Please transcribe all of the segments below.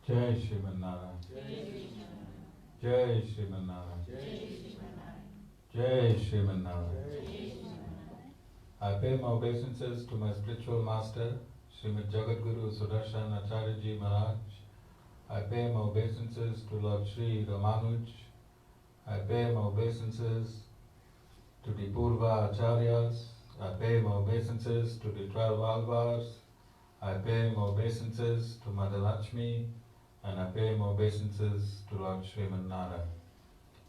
Jai Shriman Narayan. Jai Shriman Narayan. Jai Shriman Narayan. I pay my obeisances to my spiritual master, Srimad Jagadguru Sudarshan Acharyaji Maharaj. I pay my obeisances to Lord Sri Ramanuj. I pay my obeisances to the Purva Acharyas. I pay my obeisances to the 12 Alvars. I pay my obeisances to Mother Lakshmi. And I pay my obeisances to Lord Sriman Narayan.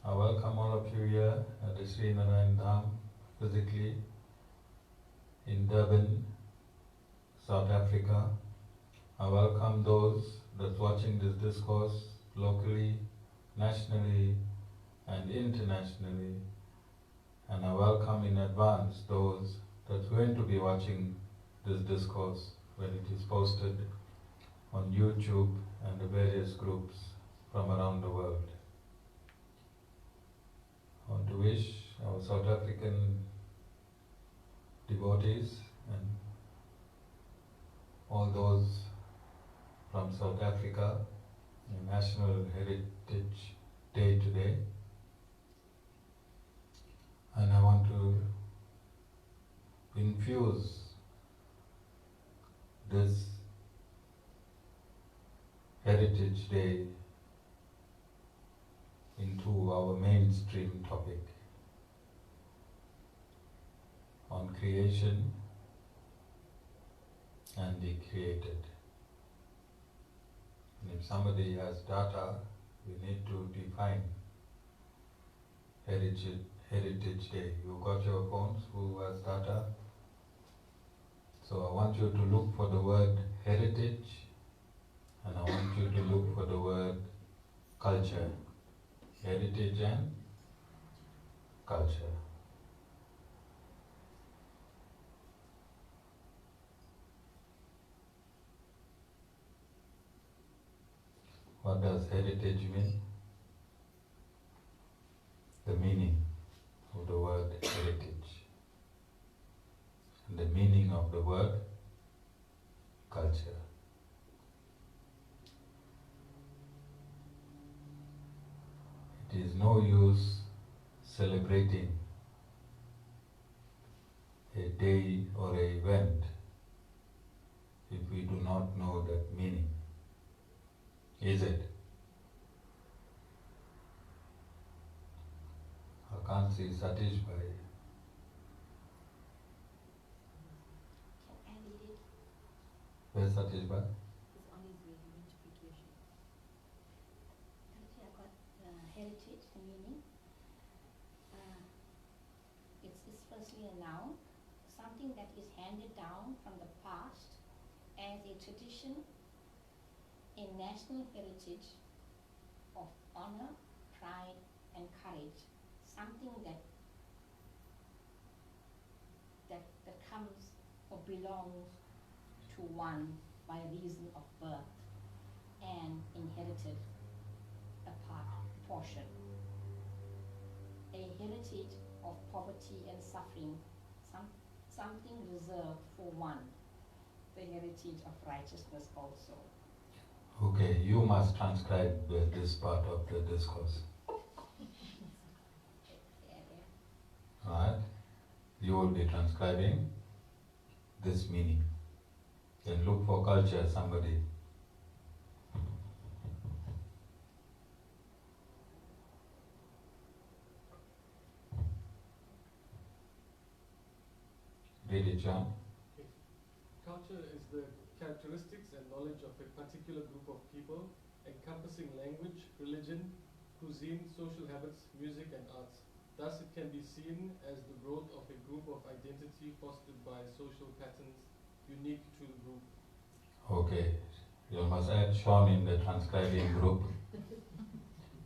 I welcome all of you here at the Sri Narayan Dham, physically, in Durban, South Africa. I welcome those that's watching this discourse locally, nationally, and internationally. And I welcome in advance those that's going to be watching this discourse when it is posted on YouTube and the various groups from around the world. I want to wish our South African devotees and all those from South Africa a National Heritage Day today. And I want to infuse this Heritage Day into our mainstream topic on creation and the created. And if somebody has data, we need to define Heritage Day. You got your phones, who has data? So I want you to look for the word heritage, and I want you to look for the word culture. Heritage and culture. What does heritage mean? The meaning of the word heritage and the meaning of the word culture. It is no use celebrating a day or an event if we do not know that meaning. Is it? I can't see Satish Bhai. Can I read it? Where's Satish Bhai? He's on his way, he went to vacation. Actually, I got heritage, the meaning. It's firstly a noun, something that is handed down from the past as a tradition, a national heritage of honor, pride, and courage. Something that comes or belongs to one by reason of birth and inherited a portion. A heritage of poverty and suffering, something reserved for one. The heritage of righteousness also. Okay, you must transcribe this part of the discourse. Alright? You will be transcribing this meaning. Then look for culture, somebody. Read it, Shyam. Culture is the characteristics and knowledge of a particular group of people, encompassing language, religion, cuisine, social habits, music, and arts. Thus, it can be seen as the growth of a group of identity fostered by social patterns unique to the group. Okay, you must add Sean in the transcribing group.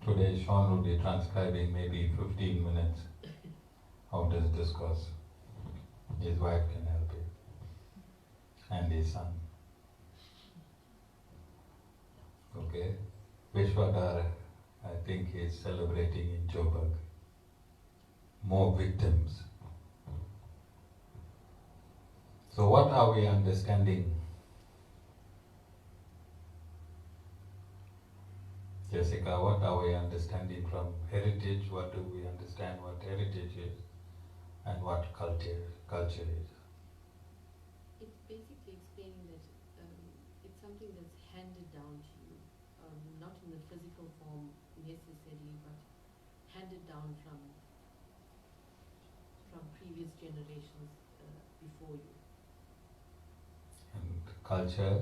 Today, Sean will be transcribing maybe 15 minutes of this discourse. His wife can help him, and his son. Okay, Vishwadhara, I think he is celebrating in Joburg. More victims. So what are we understanding Jessica, what are we understanding from heritage? What do we understand what heritage is and what culture is? It's basically explaining that it's something that's handed down to you, not in the physical form necessarily, but handed down from previous generations before you. And culture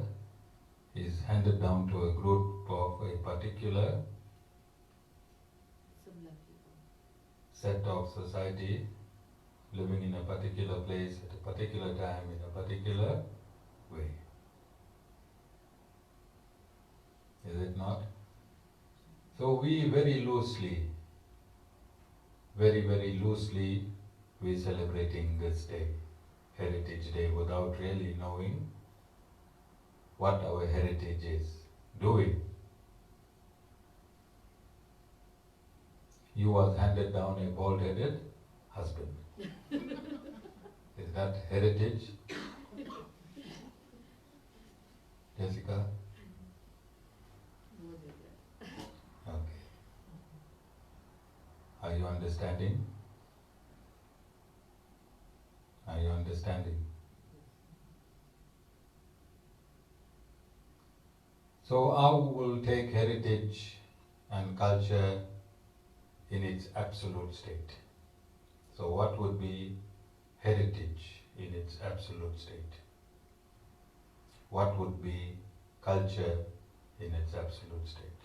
is handed down to a group of a particular Similar people. set of society living in a particular place at a particular time in a particular way. Is it not? So we very loosely, very loosely, we celebrating this day, Heritage Day, without really knowing what our heritage is. Do we? You was handed down a bald-headed husband. Is that heritage? Jessica? More than that. Okay. Are you understanding? Are you understanding? So how will take heritage and culture in its absolute state? So what would be heritage in its absolute state? What would be culture in its absolute state?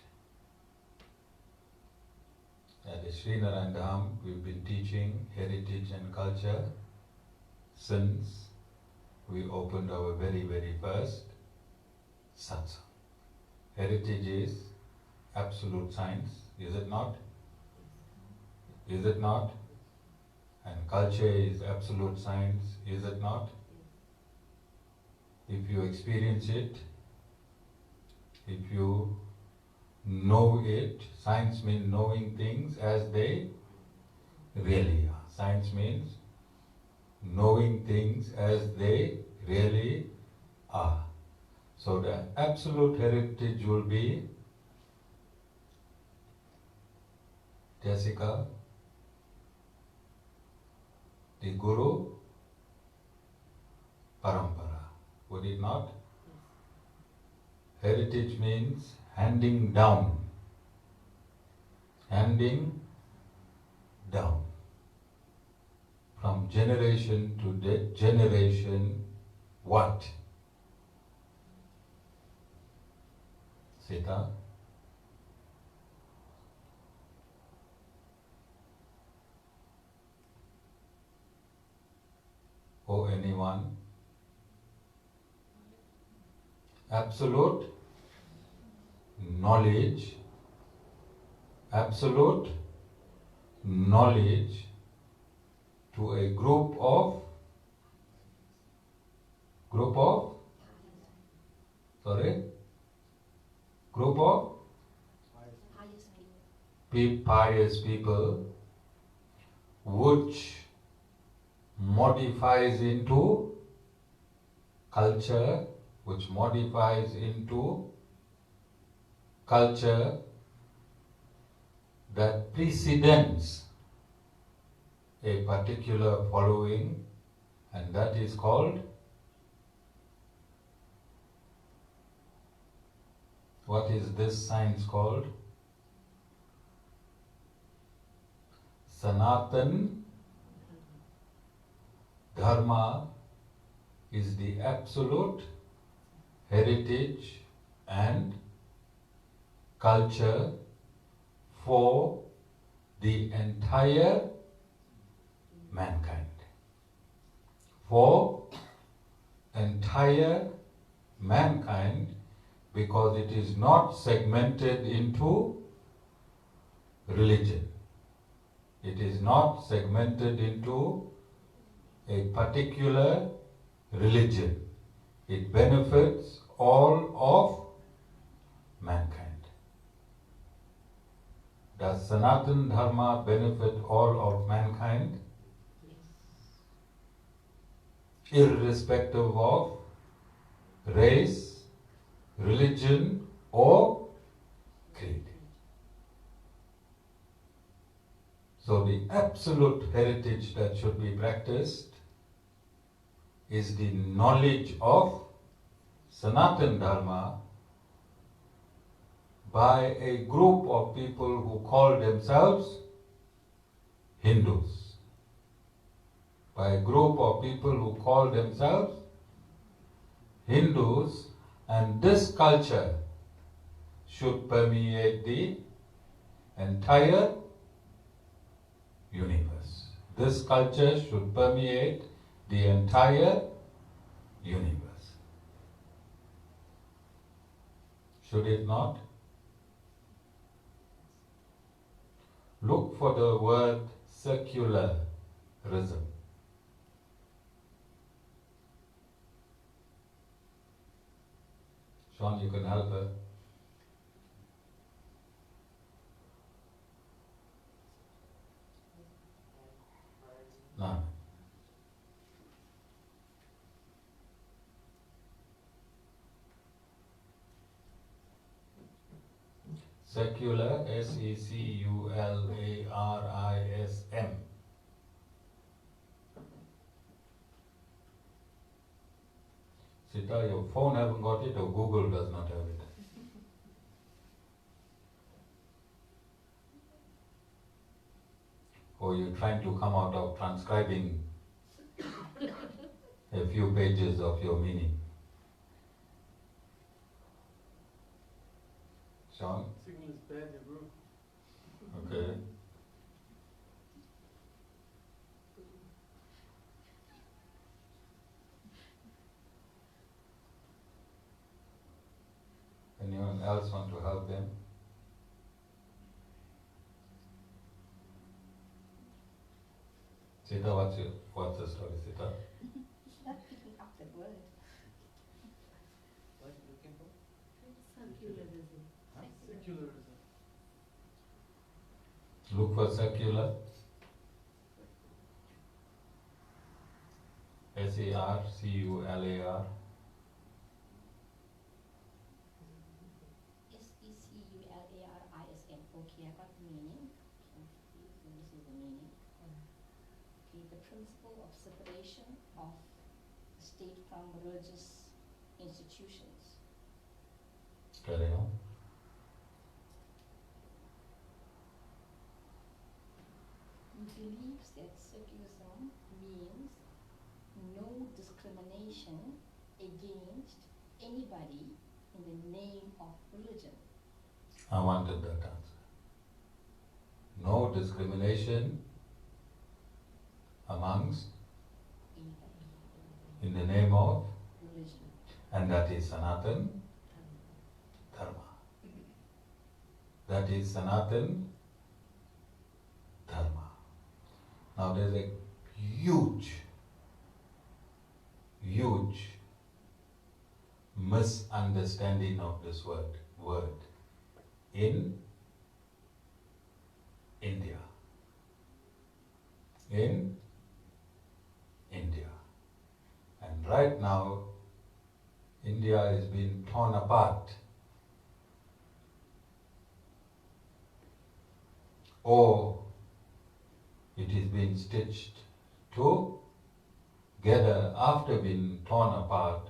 At the Sri Narayan Dham, we've been teaching heritage and culture since we opened our very first satsang. Heritage is absolute science, is it not? Is it not? And culture is absolute science, is it not? If you experience it, if you know it, science means knowing things as they really are. Science means knowing things as they really are. So the absolute heritage will be, Jessica, the Guru Parampara. Would it not? Heritage means handing down. Handing down. From generation to generation, what? Sita? Or anyone? Absolute knowledge. Absolute knowledge to a group of pious people, which modifies into culture, that precedents a particular following, and that is called, what is this science called? Sanatan Dharma is the absolute heritage and culture for the entire mankind. For entire mankind, because it is not segmented into religion. It is not segmented into a particular religion. It benefits all of mankind. Does Sanatan Dharma benefit all of mankind? Irrespective of race, religion or creed. the absolute heritage that should be practiced is the knowledge of Sanatan Dharma by a group of people who call themselves Hindus. By a group of people who call themselves Hindus, and this culture should permeate the entire universe. This culture should permeate the entire universe. Should it not? Look for the word secularism. Sean, you can help her. No. Secular, S-E-C-U-L-A-R-I-S-M. Sita, your phone haven't got it or Google does not have it? Or you're trying to come out of transcribing a few pages of your meaning? Sean? Signal is bad, yeah, bro. Okay. Anyone else want to help them? Sita, what's the story, Sita? She's not picking up the word. What are you looking for? Secularism. Secularism. Look for secular. S-E-R-C-U-L-A-R. S-E-C-U-L-A-R-I-S-M. Okay, I got the meaning. So this is the meaning. Okay, the principle of separation of the state from religious institutions. Carry on. He believes that secularism means no discrimination against anybody in the name of religion. I wanted that answer. No discrimination amongst, in the name of, Religion. and that is Sanatan Dharma. That is Sanatan Dharma. Now there's a huge misunderstanding of this word in India. In India. And right now, India is being torn apart. Or it is being stitched together after being torn apart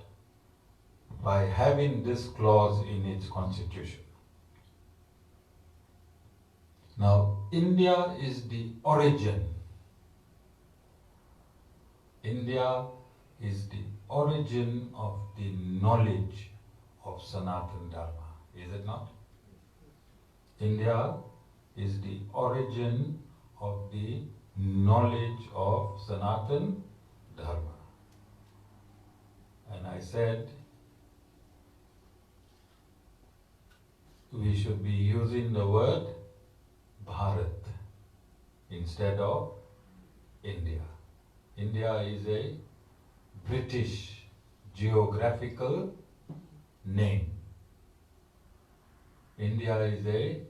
by having this clause in its constitution. Now, India is the origin. India is the origin of the knowledge of Sanatan Dharma, is it not? India is the origin of the knowledge of Sanatan Dharma. And I said we should be using the word Bharat instead of India. India is a British geographical name. India is a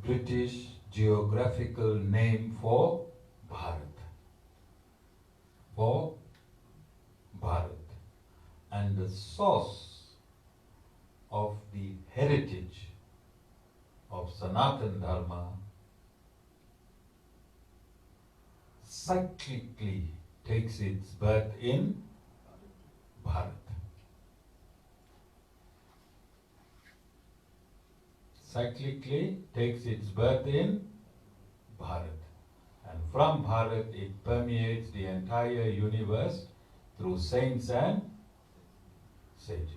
British geographical name for Bharat. For Bharat. And the source of the heritage of Sanatan Dharma cyclically takes its birth in Bharat. Cyclically takes its birth in Bharat. And from Bharat it permeates the entire universe through saints and sages.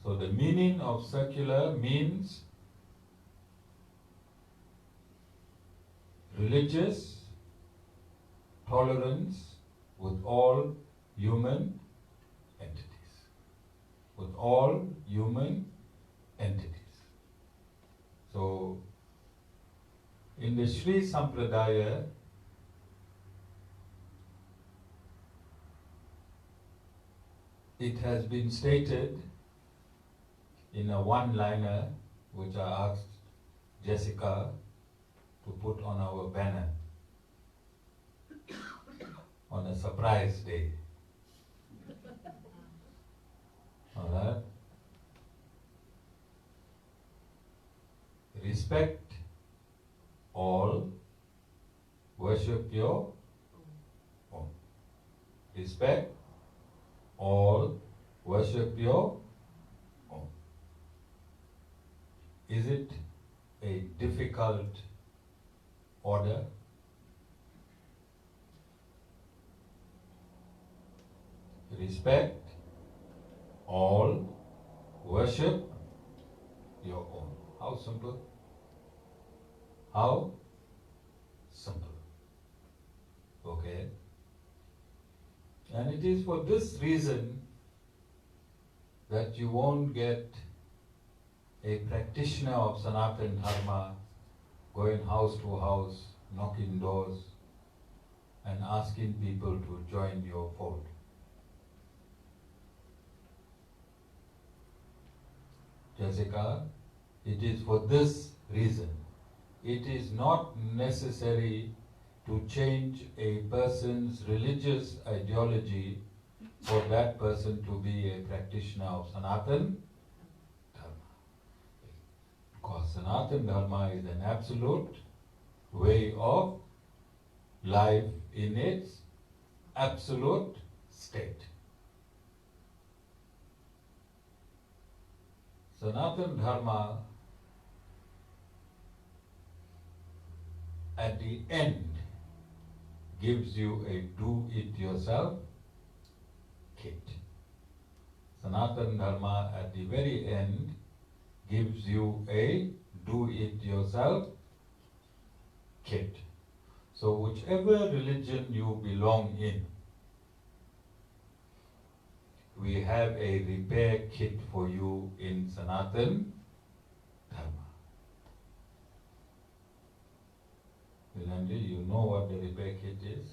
So the meaning of secular means religious tolerance with all human entities. With all human entities. So, in the Sri Sampradaya, it has been stated in a one-liner which I asked Jessica to put on our banner on a surprise day. Alright? Respect all, worship your own. Respect all, worship your own. Is it a difficult order? Respect all, worship your own. How simple? How simple. Okay? And it is for this reason that you won't get a practitioner of Sanatan Dharma going house to house, knocking doors, and asking people to join your fold. Jessica, it is for this reason. It is not necessary to change a person's religious ideology for that person to be a practitioner of Sanatan Dharma. Because Sanatan Dharma is an absolute way of life in its absolute state. Sanatan Dharma at the end gives you a do-it-yourself kit. Sanatan Dharma at the very end gives you a do-it-yourself kit. So whichever religion you belong in, we have a repair kit for you in Sanatan Dharma. Vilandri, you know what the repair kit is?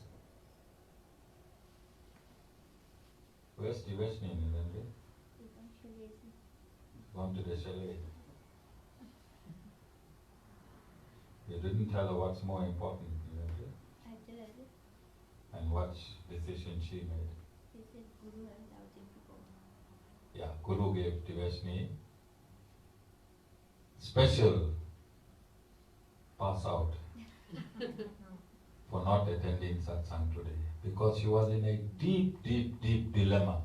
Where's Divashni, Vilandri? Gone to the chalet. You didn't tell her what's more important, Vilandri? I did. And what decision she made? He said Guru and doubting people. Yeah, Guru gave Divashni special pass out for not attending satsang today, because she was in a deep, deep, deep dilemma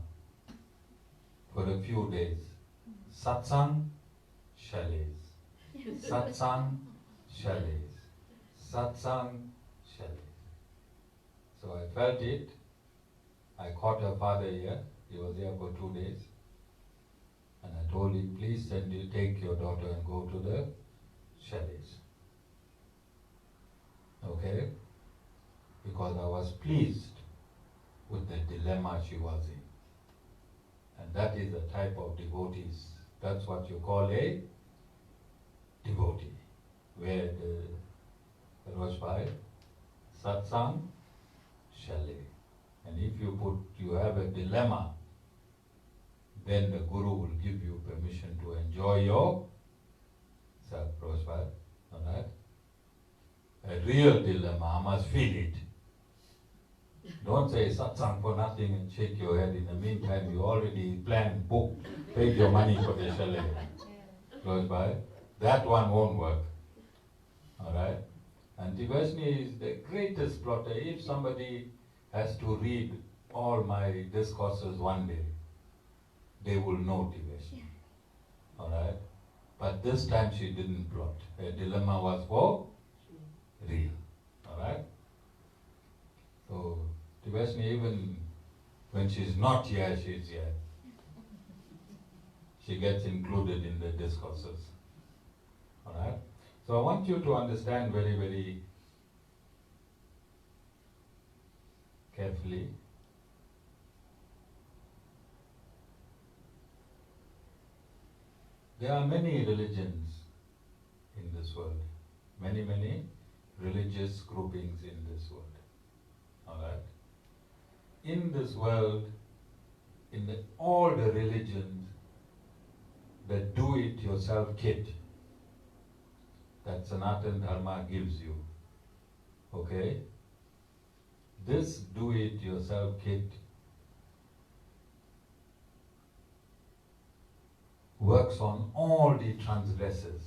for a few days. Satsang, chalets. Satsang, chalets. Satsang, chalets. So I felt it. I caught her father here. He was here for 2 days. And I told him, please take your daughter and go to the chalets. Okay? Because I was pleased with the dilemma she was in. And that is the type of devotees. That's what you call a devotee. Where the Rosbai, satsang, chalet. And if you have a dilemma, then the Guru will give you permission to enjoy your self-prosper. Alright? A real dilemma, I must feel it. Don't say satsang for nothing and shake your head. In the meantime, you already planned, booked, paid your money for the chalet. Close by. That one won't work. Alright? And Devashni is the greatest plotter. If somebody has to read all my discourses one day, they will know Devashni. Alright? But this time she didn't plot. Her dilemma was for real. Alright? So Devashni, even when she's not here, she's here. She gets included in the discourses. Alright? So I want you to understand very, very carefully. There are many religions in this world. Many, many religious groupings in this world. Alright? In this world, in all the religions, the do-it-yourself kit that Sanatan Dharma gives you, okay? This do-it-yourself kit works on all the transgressors,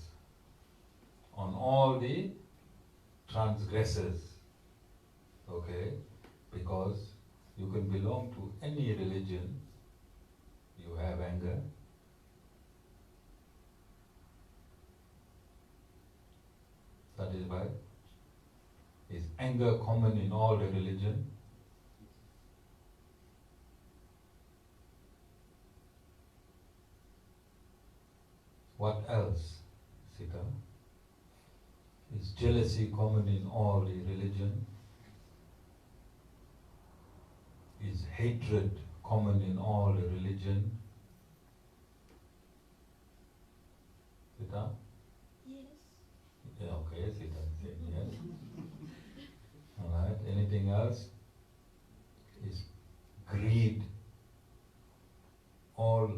okay? Because you can belong to any religion, you have anger, satisfied? Is anger common in all the religion? What else, Sita? Is jealousy common in all the religion? Is hatred common in all the religion? Sita? Yeah, okay, Sita is saying yes. Alright, anything else? Is greed. All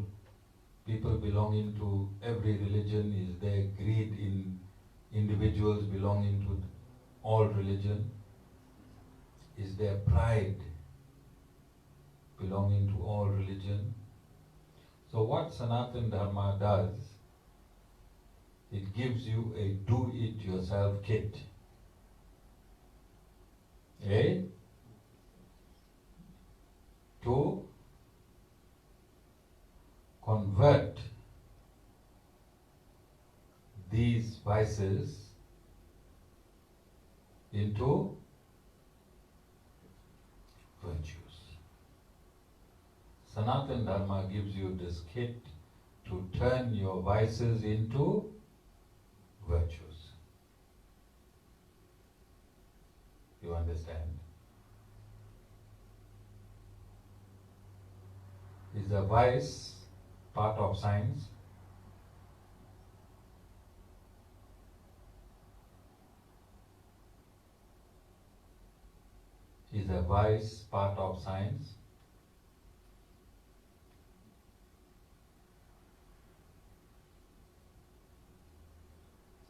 people belonging to every religion, is there greed in individuals belonging to all religion? Is there pride belonging to all religion? So what Sanatan Dharma does, it gives you a do-it-yourself kit. To convert these vices into virtues. Sanatan Dharma gives you this kit to turn your vices into virtues. You understand? Is a vice part of science? Is a vice part of science?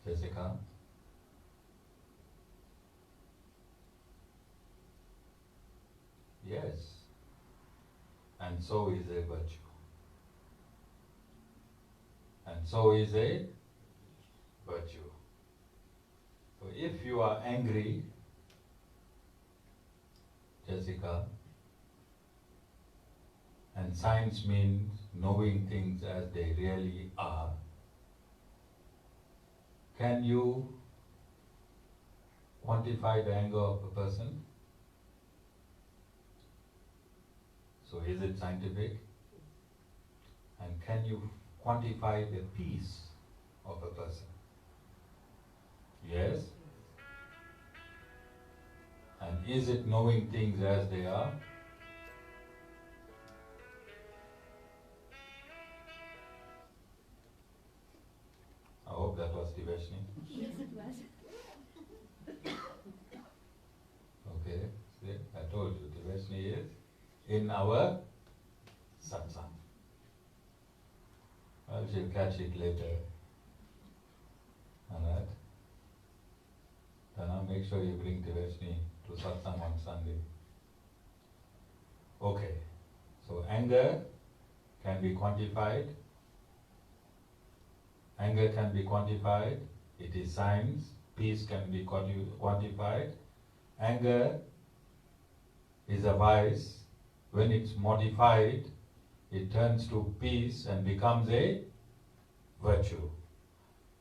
Jessica? Yes. And so is a virtue. And so is a virtue. So if you are angry, Jessica, and science means knowing things as they really are, can you quantify the anger of a person? So is it scientific? And can you quantify the peace of a person? Yes? And is it knowing things as they are? I hope that was Devashni. Yes, it was. Okay, see, I told you, Devashni is in our satsang. Well, she'll catch it later. Alright? Then I'll make sure you bring Devashni to satsang on Sunday. Okay, so anger can be quantified. Anger can be quantified. It is science. peace can be quantified. Anger is a vice. When it's modified, it turns to peace and becomes a virtue.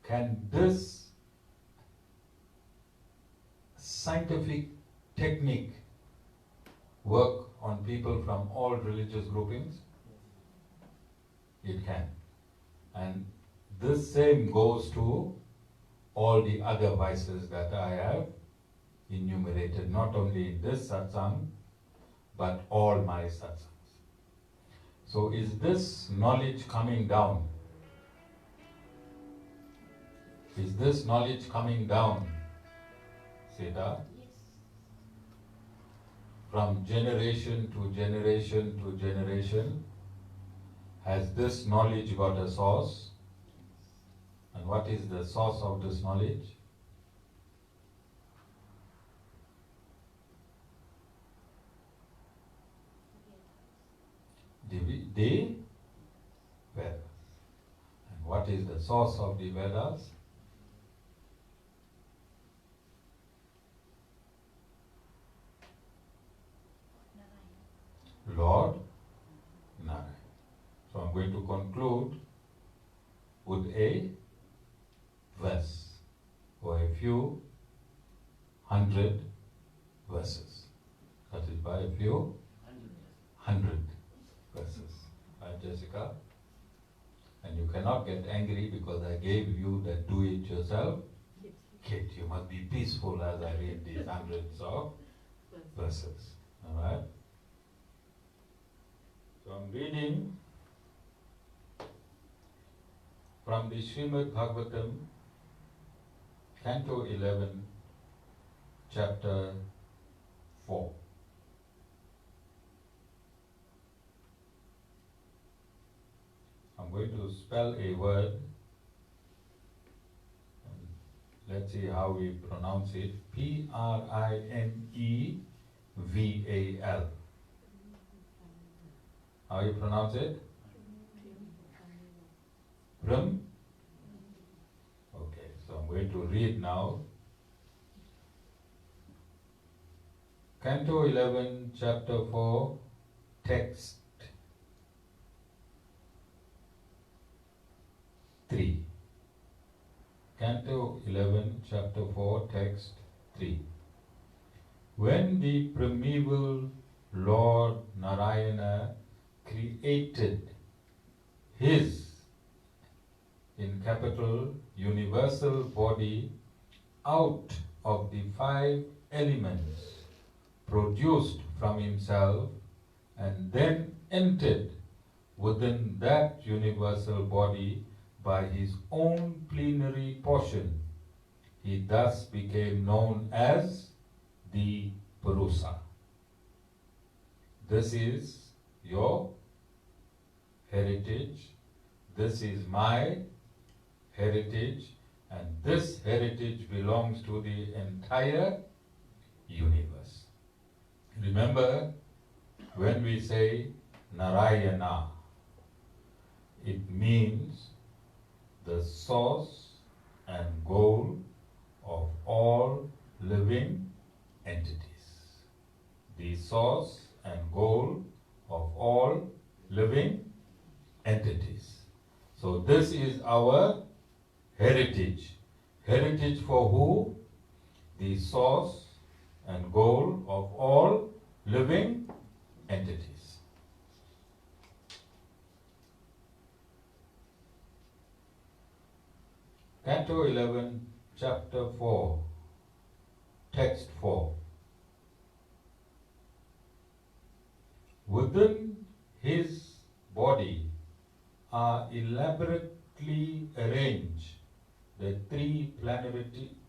Can this scientific technique work on people from all religious groupings? It can. And this same goes to all the other vices that I have enumerated, not only in this satsang, but all my satsangs. So is this knowledge coming down? Is this knowledge coming down, Sita? Yes. From generation to generation to generation, has this knowledge got a source? And what is the source of this knowledge? The Vedas. And what is the source of the Vedas? Narayan. Lord Narayan. So I'm going to conclude with a verse or a few hundred verses. That is by a few hundred verses. Right, Jessica? And you cannot get angry because I gave you the do-it-yourself kit. You must be peaceful as I read these hundreds of verses. Alright? So I'm reading from the Srimad Bhagavatam, Canto 11, Chapter 4. I'm going to spell a word, and let's see how we pronounce it. Prineval. How you pronounce it? Prim? Okay, so I'm going to read now. Canto 11, Chapter 4, Text 3. Canto 11, Chapter 4, Text 3. When the primeval Lord Narayana created his, in capital, universal body out of the 5 elements produced from himself and then entered within that universal body by his own plenary portion, he thus became known as the Purusa. This is your heritage, this is my heritage, and this heritage belongs to the entire universe. Remember, when we say Narayana, it means the source and goal of all living entities. The source and goal of all living entities. So this is our heritage. Heritage for who? The source and goal of all living entities. Canto 11, Chapter 4, Text 4. Within his body are elaborately arranged the 3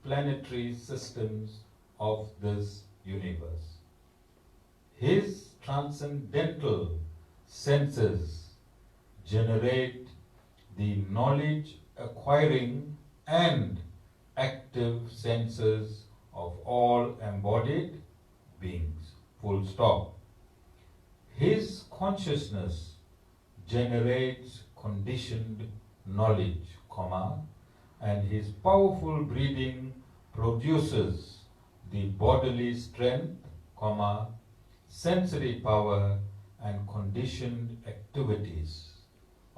planetary systems of this universe. His transcendental senses generate the knowledge acquiring and active senses of all embodied beings. Full stop. His consciousness generates conditioned knowledge, comma, and his powerful breathing produces the bodily strength, sensory power and conditioned activities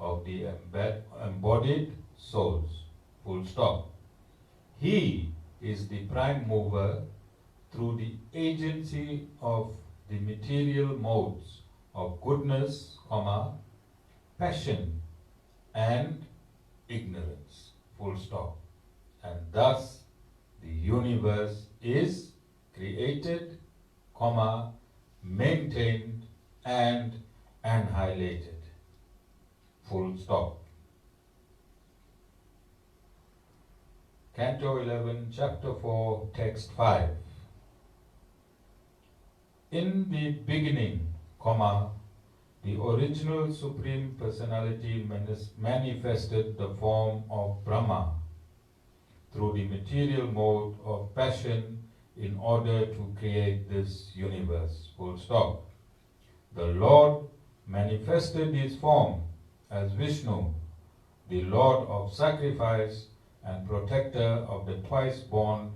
of the embodied souls. Full stop. He is the prime mover through the agency of the material modes of goodness, passion and ignorance. Full stop. And thus the universe is created, maintained and annihilated. Full stop. Canto 11, Chapter 4, Text 5. In the beginning, the original Supreme Personality manifested the form of Brahma through the material mode of passion in order to create this universe. Full stop. The Lord manifested his form as Vishnu, the Lord of sacrifice and protector of the twice-born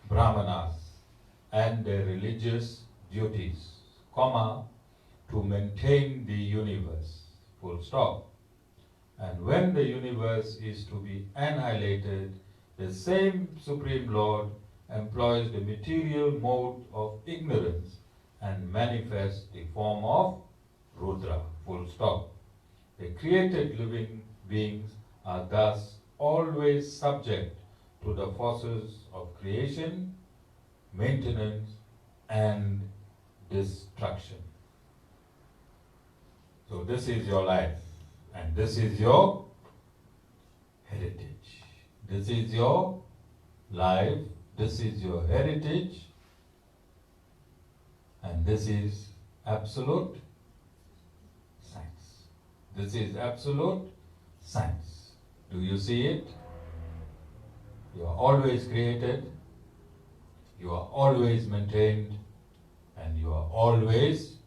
Brahmanas and their religious duties, to maintain the universe. Full stop. And when the universe is to be annihilated, the same Supreme Lord employs the material mode of ignorance and manifests the form of Rudra. Full stop. The created living beings are thus always subject to the forces of creation, maintenance, and destruction. So this is your life, and this is your heritage. This is your life, this is your heritage, and this is absolute science. This is absolute science. Do you see it? You are always created, you are always maintained, and you are always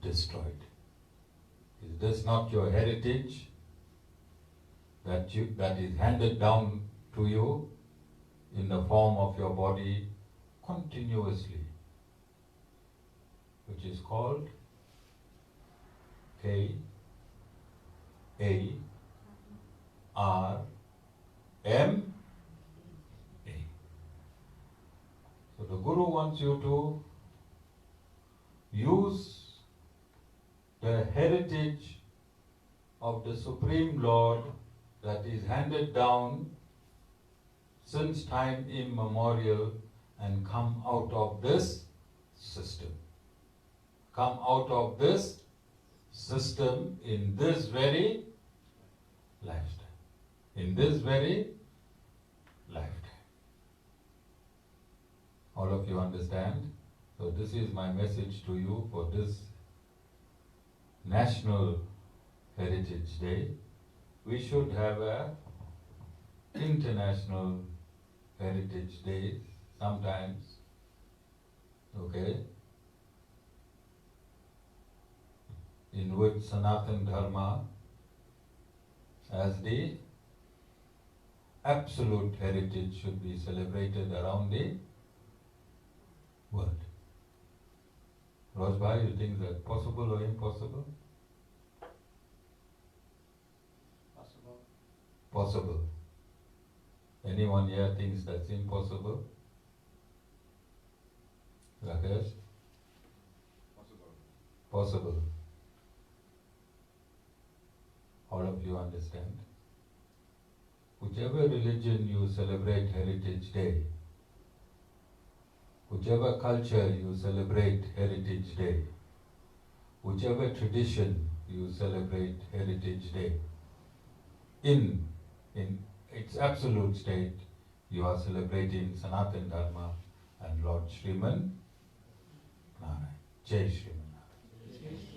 destroyed. Is this not your heritage that is handed down to you in the form of your body continuously, which is called K-A-R-M-A. So the Guru wants you to use the heritage of the Supreme Lord that is handed down since time immemorial and come out of this system. Come out of this system in this very lifetime. In this very lifetime. All of you understand? So this is my message to you for this National Heritage Day. We should have a International Heritage Day sometimes, okay, in which Sanatan Dharma as the absolute heritage should be celebrated around the world. Rosbhai, you think that possible or impossible? Possible. Possible. Anyone here thinks that's impossible? Rakesh? Possible. Possible. All of you understand? Whichever religion you celebrate Heritage Day, whichever culture you celebrate Heritage Day, whichever tradition you celebrate Heritage Day, in its absolute state, you are celebrating Sanatan Dharma and Lord Sriman Narayan. Jai Sriman Narayan.